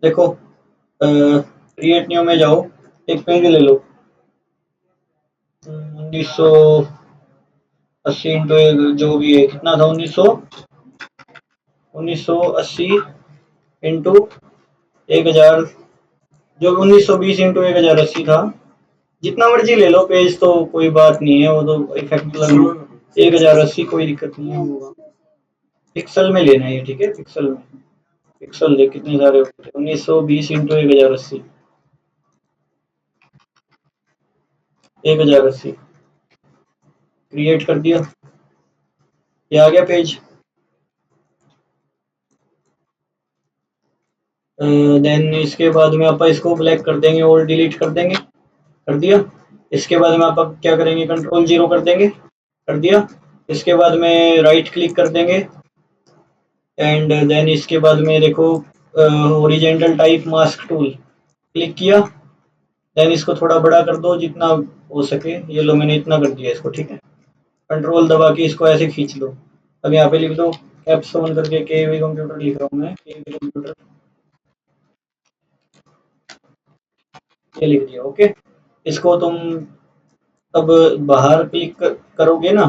देखो, create new में जाओ, एक पेज ले लो। 1980 इंटू जो भी है, कितना था? 1980 इंटू 1000, जो 1920 इंटू 1080 था। जितना मर्जी ले लो पेज, तो कोई बात नहीं है, वो तो इफेक्ट लगना। 1080 कोई दिक्कत नहीं है। पिक्सल में लेना है ये, ठीक है? पिक्सल में। पिक्सल देख कितने सारे होते हैं। 1920 इंटू 1080, 1080 क्रिएट कर दिया। ये आ गया पेज। देन इसके बाद में आप इसको ब्लैक कर देंगे और डिलीट कर देंगे। कर दिया। इसके बाद में आप क्या करेंगे? कंट्रोल जीरो कर देंगे। कर दिया। इसके बाद में राइट क्लिक कर देंगे, एंड देन इसके बाद में देखो, horizontal type mask tool click किया। देन इसको थोड़ा बड़ा कर दो जितना हो सके। ये लो, मैंने इतना कर दिया इसको, ठीक है? कंट्रोल दबा के इसको ऐसे खींच लो। अब यहाँ पे लिख दो कैप्स 1 करके, के वी कंप्यूटर लिख रहा हूँ मैं, के वी कंप्यूटर। ये लिख दिया, ओके। इसको तुम अब बाहर क्लिक करोगे ना,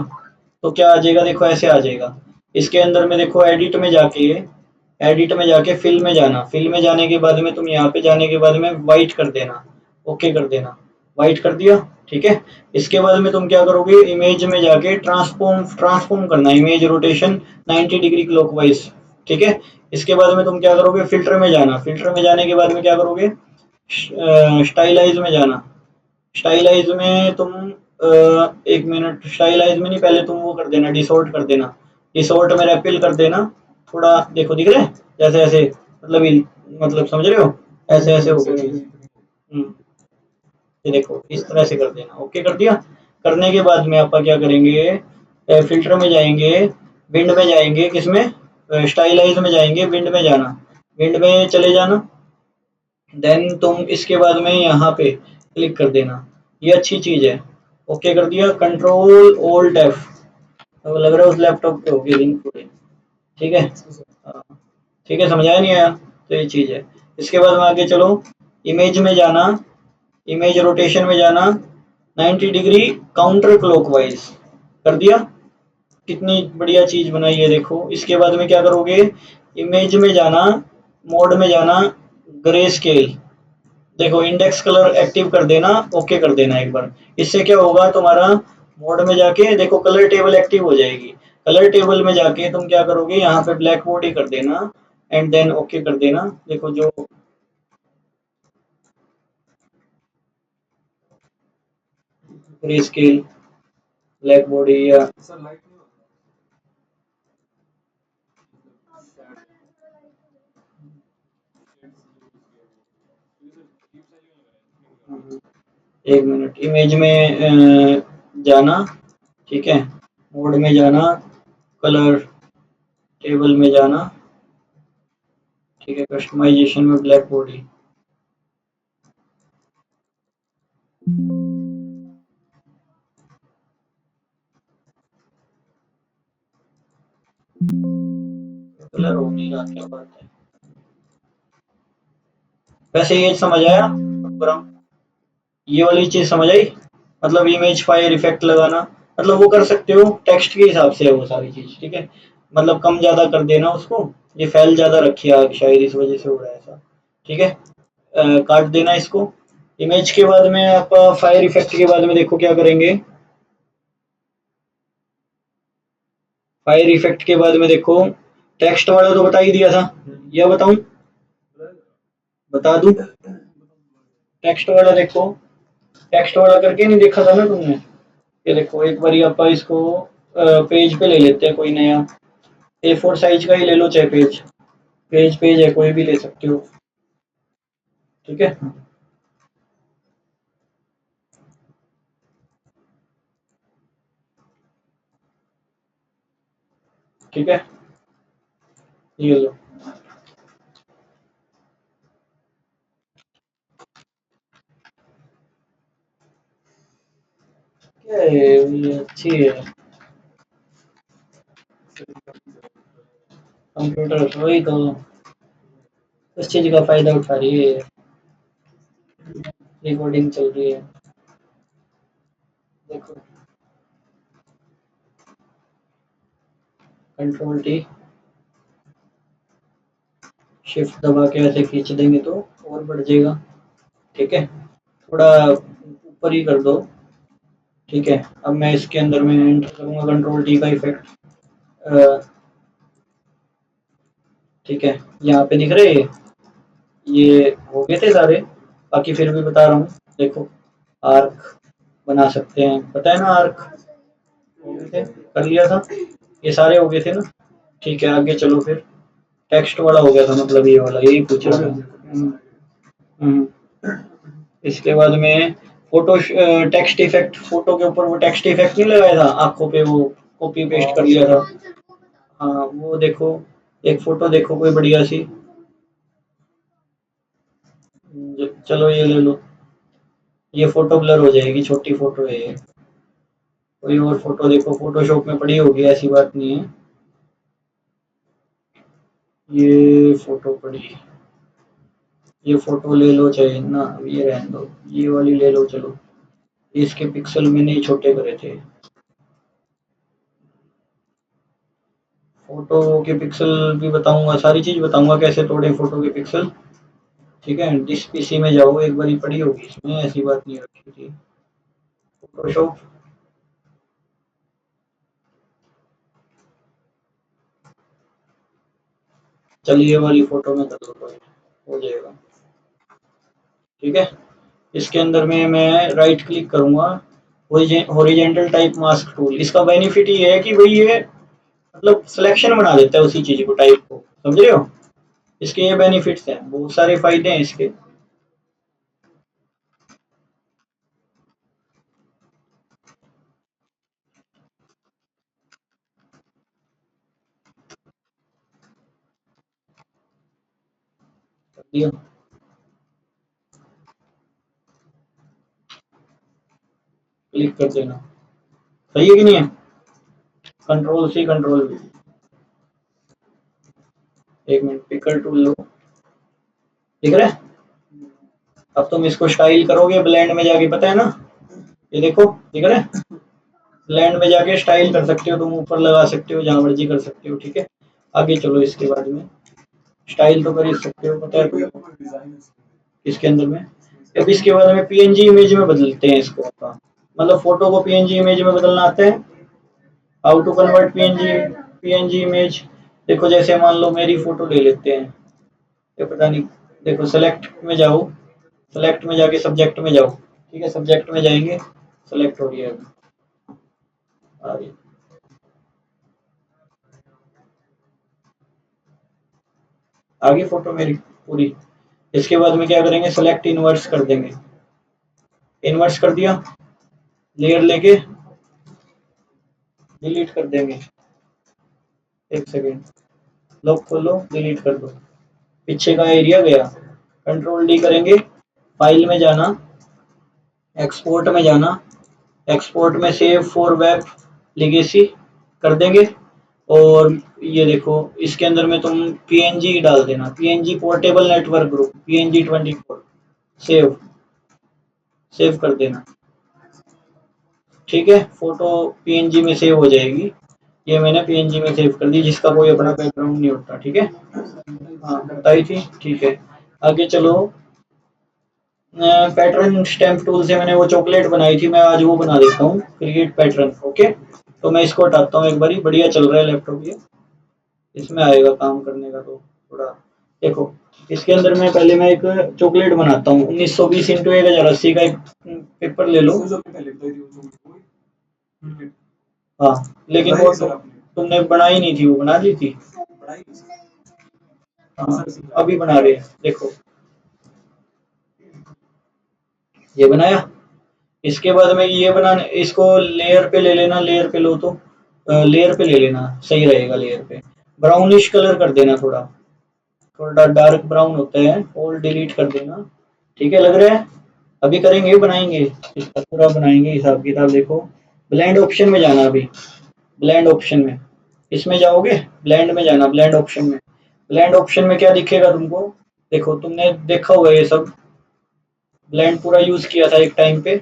तो क्या आ जाएगा? देखो ऐसे आ जाएगा। इसके अंदर में देखो, एडिट में जाके फिल में जाना। फिल में जाने के बाद में तुम यहाँ पे जाने के बाद में वाइट कर देना। ओके कर देना। वाइट कर दिया, ठीक है? इसके बाद में तुम क्या करोगे? इमेज में जाके ट्रांसफॉर्म ट्रांसफॉर्म करना, इमेज रोटेशन 90 डिग्री क्लॉकवाइज, ठीक है? इसके बाद में तुम क्या करोगे? फिल्टर में जाना। फिल्टर में जाने के बाद में क्या करोगे? स्टाइलाइज में जाना। स्टाइलाइज में तुम एक मिनट, स्टाइलाइज में नहीं, पहले तुम वो कर देना, डिसऑर्ट कर देना। डिसऑर्ट में रेपिल कर देना। थोड़ा देखो, दिख रहा है? जैसे ऐसे, मतलब मतलब समझ रहे हो? ऐसे ऐसे हो गया चीज। ये देखो, इस तरह से कर देना। ओके कर दिया। करने के बाद में आप क्या करेंगे? फिल्टर में जाएंगे, विंड में जाएंगे, किसमें? स्टाइलाइज में जाएंगे, विंड में जाना। विंड में चले जाना। देन तुम इसके बाद में यहाँ पे क्लिक कर देना। ये अच्छी चीज है। ओके कर दिया। Control alt F. अब लग रहा है उस लैपटॉप पे होगी लिंक पूरी, ठीक है? हाँ, ठीक है, समझाया नहीं आया? तो ये चीज है। इसके बाद में आगे चलो, इमेज में जाना। इमेज रोटेशन में जाना, 90 डिग्री काउंटर क्लॉकवाइज। कर दिया। कितनी बढ़िया चीज बनाई है, देखो। इसके बाद में क्या करोगे? इमेज में जाना, मोड में जाना, ग्रे स्केल। देखो, इंडेक्स कलर एक्टिव कर देना। ओके कर देना एक बार। इससे क्या होगा? तुम्हारा मोड में जाके देखो, कलर टेबल एक्टिव हो जाएगी। कलर टेबल में जाके तुम क्या करोगे? यहाँ पे ब्लैक बॉडी कर देना, एंड देन ओके कर देना। देखो, जो ग्रे स्केल, ब्लैक बॉडी या एक मिनट, इमेज में जाना, ठीक है? मोड में जाना, कलर टेबल में जाना, ठीक है? कस्टमाइजेशन में ब्लैक बॉडी। कलर हो नहीं रहा, क्या बात है? वैसे ये समझ आया प्रोग्राम? ये वाली चीज समझ आई? मतलब इमेज फायर इफेक्ट लगाना, मतलब वो कर सकते हो, टेक्स्ट के हिसाब से है वो सारी चीज, ठीक है? मतलब कम ज्यादा कर देना उसको। ये फैल ज्यादा रखी है शायद, इस वजह से हो रहा है ऐसा, ठीक है? काट देना इसको। इमेज के बाद में आप फायर इफेक्ट के बाद में देखो क्या करेंगे? फायर इफेक्ट के बाद में देखो, टेक्स्ट वाला तो बता ही दिया था। यह बताऊं? बता दूं? टेक्स्ट वाला देखो, टेक्स्ट वाला करके नहीं देखा था ना तुमने? ये देखो, एक बारी आप इसको पेज पे ले लेते हैं कोई नया। A4 साइज का ही ले लो, चाहे पेज। पेज पेज है, कोई भी ले सकते हो, ठीक है? ठीक है, ये लो। क्या है ये? अच्छी है। कंप्यूटर वही तो। उस चीज का फायदा उठा रही है। रिकॉर्डिंग चल रही है, देखो। कंट्रोल टी, शिफ्ट दबा के ऐसे खींच देंगे तो और बढ़ जाएगा। ठीक है, थोड़ा ऊपर ही कर दो। ठीक है, अब मैं इसके अंदर में एंटर करूंगा कंट्रोल टी का इफेक्ट। ठीक है, यहाँ पे दिख रहे हैं ये हो गए थे सारे। बाकी फिर भी बता रहा हूँ, देखो। आर्क बना सकते हैं, पता है ना आर्क हो गए थे, कर लिया था। ये सारे हो गए थे ना। ठीक है, आगे चलो फिर। टेक्स्ट वाला हो गया था, मतलब ये वाला यही पूछ रहा था। हम्म, इसके बाद में फोटो टेक्स्ट इफेक्ट, फोटो के ऊपर वो टेक्स्ट इफेक्ट नहीं लगाया था आंखों पे, वो कॉपी पेस्ट कर लिया था। हाँ वो देखो, एक फोटो देखो कोई बढ़िया सी। चलो ये ले लो। ये फोटो ब्लर हो जाएगी, छोटी फोटो है ये। कोई और फोटो देखो, फोटोशॉप में पड़ी होगी, ऐसी बात नहीं है। ये फोटो पड़ी, ये फोटो ले लो चाहे ना, ये रहने दो, ये वाली ले लो चलो। इसके पिक्सल मैंने ही छोटे करे थे। फोटो के पिक्सल भी बताऊंगा, सारी चीज बताऊंगा कैसे तोड़े फोटो के पिक्सल। ठीक है, जिस पीसी में जाओ एक बारी पड़ी होगी, इसमें ऐसी बात नहीं रखी थी। फोटोशॉप, चलिए वाली फोटो में कर दो, हो जाएगा। ठीक है, इसके अंदर में मैं राइट क्लिक करूंगा, हॉरिजेंटल टाइप मास्क टूल। इसका बेनिफिट ये है कि भाई ये मतलब सिलेक्शन बना देता है उसी चीज को, टाइप को, समझ रहे हो। इसके ये बेनिफिट्स हैं, बहुत सारे फायदे हैं इसके। कर दिया, क्लिक कर देना। सही है कि नहीं है। Control C control V. एक मिनट, पिकर टूल लो, दिख रहा है। अब तुम इसको स्टाइल करोगे ब्लेंड में जाके, पता है ना। ये देखो, दिख रहा है। ब्लेंड में जाके स्टाइल कर सकते हो तुम, ऊपर लगा सकते हो, जहां मर्जी कर सकते हो। ठीक है, आगे चलो। इसके बाद में स्टाइल तो कर ही सकते हो, पता है तुमको। इसके अंदर में अब इसके बाद में पीएनजी इमेज में बदलते हैं इसको अपना। मतलब फोटो को पीएनजी इमेज में बदलना आता है। How to convert PNG, PNG image. देखो जैसे मान लो मेरी फोटो ले लेते हैं, ये पता नहीं। देखो सेलेक्ट में जाओ, सेलेक्ट में जाके सब्जेक्ट में जाओ। ठीक है, सब्जेक्ट में जाएंगे, सेलेक्ट हो रही है आ रही। आगे फोटो मेरी पूरी। इसके बाद में क्या करेंगे, सेलेक्ट इनवर्स कर देंगे। इनवर्स कर दिया, लेयर लेके डिलीट कर देंगे। एक सेकेंड, लॉक खोलो, डिलीट कर दो। पीछे का एरिया गया। कंट्रोल डी करेंगे, फाइल में जाना, एक्सपोर्ट में जाना, एक्सपोर्ट में सेव फॉर वेब लेगेसी कर देंगे। और ये देखो, इसके अंदर में तुम पीएनजी डाल देना, PNG portable network group, PNG 24। Save, save कर देना। ठीक है, फोटो पीएनजी में सेव हो जाएगी। ये मैंने पीएनजी में सेव कर दी, जिसका कोई अपना बैकग्राउंड नहीं होता। ठीक है, हाँ बताई थी। ठीक है, आगे चलो। पैटर्न स्टैम्प टूल से मैंने वो चॉकलेट बनाई थी, मैं आज वो बना देता हूँ, क्रिएट पैटर्न। ओके, तो मैं इसको हटाता हूँ एक बारी, बढ़िया चल रहा है लैपटॉप ये, इसमें आएगा काम करने का। तो थोड़ा देखो, इसके अंदर में पहले मैं एक चॉकलेट बनाता हूँ। 1920 इंटू 1080 का एक पेपर ले लो। हाँ, लेकिन वो तुमने बनाई नहीं थी, वो बना दी थी। हाँ, अभी बना रहे हैं, देखो ये बनाया। इसके बाद में ये बनाने, इसको लेयर पे ले लेना, लेयर पे लो तो लेयर पे ले लेना, सही रहेगा। लेयर पे ब्राउनिश कलर कर देना, थोड़ा थोड़ा डार्क ब्राउन होता है, और डिलीट कर देना। ठीक है, लग रहा है। अभी करेंगे, बनाएंगे, इसका पूरा बनाएंगे हिसाब किताब। देखो, ब्लेंड ऑप्शन में जाना अभी, ब्लेंड ऑप्शन में, इसमें जाओगे, ब्लेंड में जाना, ब्लेंड ऑप्शन में। ब्लेंड ऑप्शन में क्या दिखेगा तुमको, देखो तुमने देखा होगा ये सब, ब्लेंड पूरा यूज किया था एक टाइम पे,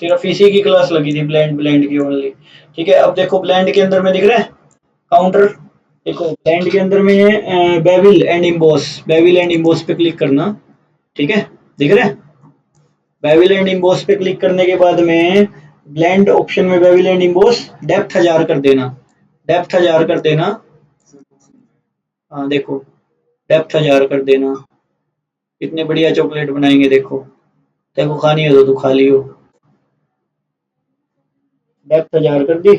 सिर्फ इसी की क्लास लगी थी, ब्लेंड ब्लेंड की ओनली। ठीक है, अब देखो ब्लेंड के अंदर में दिख रहा है काउंटर। देखो ब्लेंड के अंदर में है बेविल एंड इम्बोस, बेविल एंड इम्बोस पे क्लिक करना। ठीक है, दिख रहा है, बेविल एंड इम्बोस पे क्लिक करने के बाद में ब्लेंड ऑप्शन में बेविल एंड इम्बोस डेप्थ 1000 कर देना, डेप्थ 1000 कर देना। हाँ देखो, डेप्थ 1000 कर देना। कितने बढ़िया चॉकलेट बनाएंगे देखो, तेरे को खानी हो तो तू खा लियो। डेप्थ 1000 कर दी,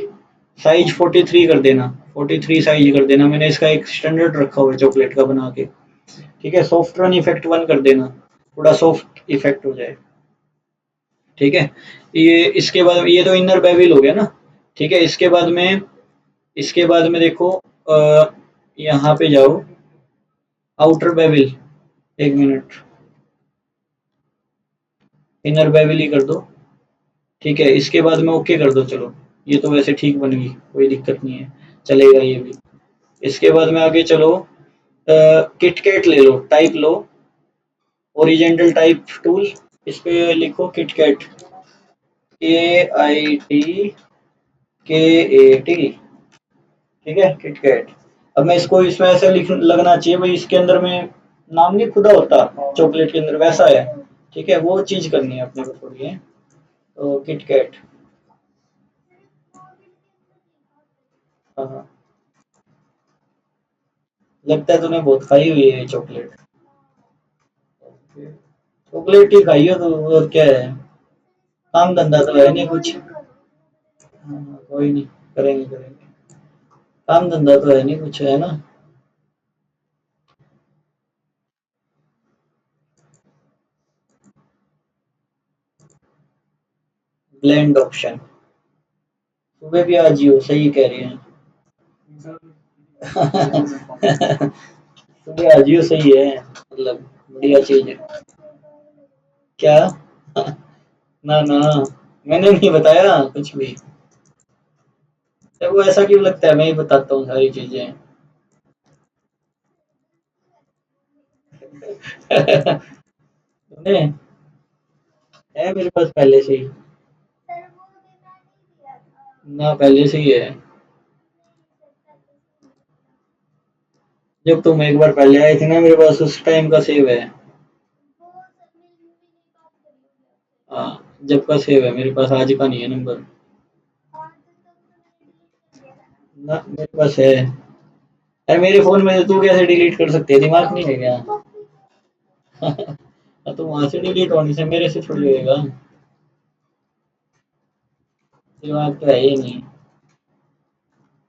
साइज 43 कर देना, 43 साइज कर देना। मैंने इसका एक स्टैंडर्ड रखा हुआ है चॉकलेट का बना के। ठीक है, सॉफ्ट रन इफेक्ट 1 कर देना, थोड़ा सॉफ्ट इफेक्ट हो जाए। ठीक है, ये इसके बाद ये तो इनर बेविल हो गया ना। ठीक है, इसके बाद में देखो यहाँ पे जाओ, आउटर बेविल, एक मिनट, इनर बेविल ही कर दो। ठीक है, इसके बाद में ओके कर दो। चलो, ये तो वैसे ठीक बन गई, कोई दिक्कत नहीं है, चलेगा ये भी। इसके बाद में आगे चलो, किटकैट ले लो, टाइप लो, ओरिजेंटल टाइप टूल, इस पे लिखो किटकैट, KITKAT। ठीक है, किटकैट। अब मैं इसको इसमें ऐसे लिख लगना चाहिए भाई, इसके अंदर में नाम नहीं खुदा होता चॉकलेट के अंदर, वैसा है। ठीक है, वो चीज करनी है अपने को थोड़ी है, तो किटकैट। हाँ हाँ, लगता है तूने बहुत खाई हुई है ये चॉकलेट। चॉकलेट ही खाई हो तो और क्या है, काम धंधा तो है नहीं कुछ। हाँ, हाँ, कोई नहीं, करेंगे करेंगे, काम धंधा तो है नहीं कुछ, है ना। ब्लेंड ऑप्शन, सुबह भी आ जियो, सही कह रही हैं। सुबह आ जियो, सही है, मतलब बढ़िया चीज है। क्या? ना ना, मैंने नहीं बताया कुछ भी। वो ऐसा क्यों लगता है, मैं ही बताता हूँ सारी चीजें। तुमने, है मेरे पास पहले से ही। ना, पहले से ही है। जब तुम एक बार पहले आए थे ना मेरे पास, उस टाइम का सेव है। हाँ, जब का सेव है मेरे पास, आज का नहीं है नंबर। ना, मेरे पास है। अरे मेरे फोन में तू कैसे डिलीट कर सकती है, दिमाग नहीं है क्या? तो वहां से डिलीट होने से मेरे से थोड़ी होएगा, दिमाग तो है ही नहीं।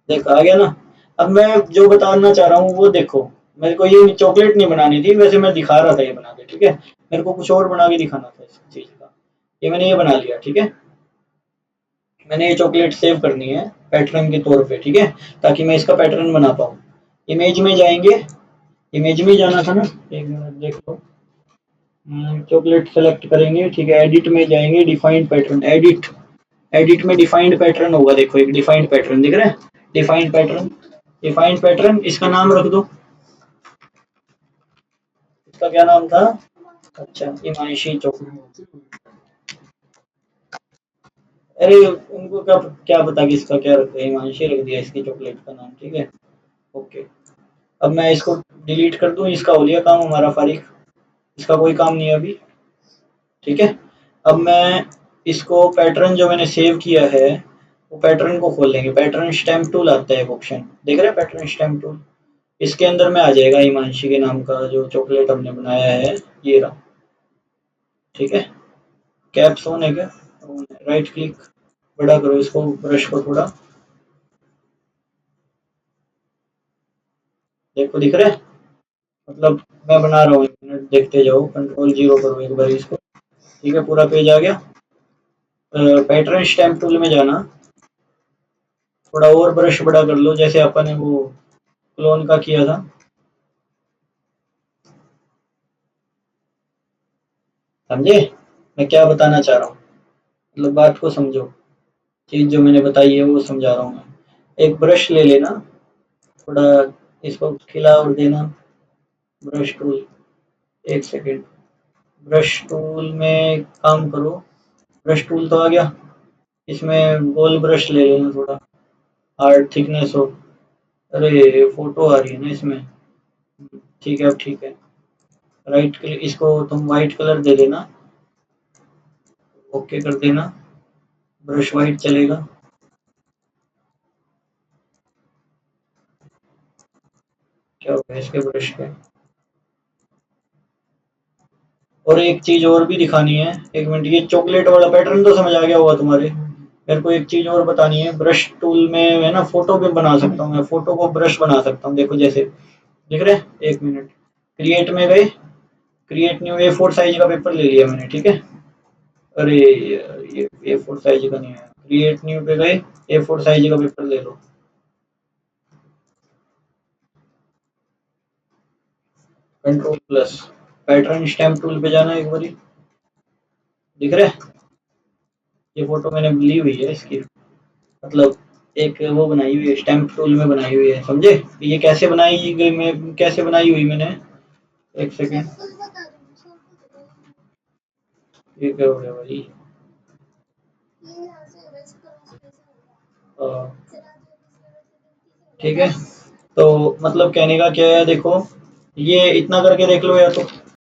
देख आ गया ना। अब मैं जो बताना चाह रहा हूँ वो देखो, मेरे को ये चॉकलेट नहीं बनानी थी, वैसे मैं दिखा रहा था ये बना के। ठीक है, मेरे को कुछ और बना के दिखाना था इस चीज का, ये मैंने ये बना लिया। ठीक है, मैंने ये चॉकलेट सेव करनी है पैटर्न के तौर पे। ठीक है, ताकि मैं इसका पैटर्न बना पाऊँ। इमेज में जाएंगे, इमेज में जाना था ना, एक मिनट देख लो। चॉकलेट सेलेक्ट करेंगे, ठीक है, एडिट में जाएंगे, डिफाइंड पैटर्न, एडिट, एडिट में डिफाइंड पैटर्न होगा। देखो एक डिफाइंड पैटर्न दिख रहा है, डिफाइंड पैटर्न, डिफाइंड पैटर्न, इसका नाम रख दो। इसका क्या नाम था? अच्छा, हिमांशी चॉकलेट। अरे उनको क्या क्या पता कि इसका क्या रख दिया, हिमांशी रख दिया इसकी चॉकलेट का नाम। ठीक है, ओके। अब मैं इसको डिलीट कर दूं, इसका हो लिया काम हमारा फारिग, इसका कोई काम नहीं है अभी। ठीक है, अब मैं इसको पैटर्न जो मैंने सेव किया है, वो पैटर्न को खोल लेंगे। पैटर्न स्टैम्प टूल आता है एक ऑप्शन, देख रहे हैं पैटर्न स्टैम्प टूल, इसके अंदर में आ जाएगा हिमांशी के नाम का जो चॉकलेट हमने बनाया है, ये रहा। ठीक है, कैप्स ऑन है क्या? राइट क्लिक, बड़ा करो इसको, ब्रश को थोड़ा, देखो दिख रहा है, मतलब मैं बना रहा हूँ, एक मिनट देखते जाओ, कंट्रोल जीरो करो एक बार इसको। ठीक है, पूरा पेज आ गया। पैटर्न स्टैम्प टूल में जाना, थोड़ा और ब्रश बड़ा कर लो, जैसे अपन ने वो क्लोन का किया था। समझे मैं क्या बताना चाह रहा हूँ, मतलब बात को समझो, चीज जो मैंने बताई है वो समझा रहा हूँ मैं। एक ब्रश ले लेना, थोड़ा इसको खिला और देना, ब्रश टूल, एक सेकेंड, ब्रश टूल में काम करो। ब्रश टूल तो आ गया, इसमें गोल ब्रश ले लेना थोड़ा, हार्ड थिकनेस हो। अरे फोटो आ रही है ना इसमें, ठीक है अब ठीक है। राइट क्लिक, इसको तुम वाइट कलर दे देना, ओके कर देना, ब्रश वाइट चलेगा। क्या हो गया इसके ब्रश पे। और एक चीज और भी दिखानी है, एक मिनट, ये चॉकलेट वाला पैटर्न तो समझ आ गया होगा तुम्हारे। मेरे को एक चीज और बतानी है, ब्रश टूल में है ना फोटो भी बना सकता हूँ मैं, फोटो को ब्रश बना सकता हूँ, देखो जैसे दिख रहा है। एक मिनट, क्रिएट में गए, क्रिएट न्यू A4 साइज का पेपर ले लिया मैंने, ठीक है। अरे यार, ये A4 साइज का नहीं है, क्रिएट न्यू पे गए, A4 साइज का पेपर ले लो। Control plus, pattern stamp tool पे जाना एक बारी, दिख रहा है। ये फोटो मैंने ली हुई है इसकी, मतलब एक वो बनाई हुई है, स्टैम्प टूल में बनाई हुई है, समझे। ये कैसे बनाई गई, मैं कैसे बनाई हुई मैंने, एक सेकेंड। ये क्या हो गया भाई। अ, ठीक है, तो मतलब कहने का क्या है, देखो ये इतना करके देख लो या तो,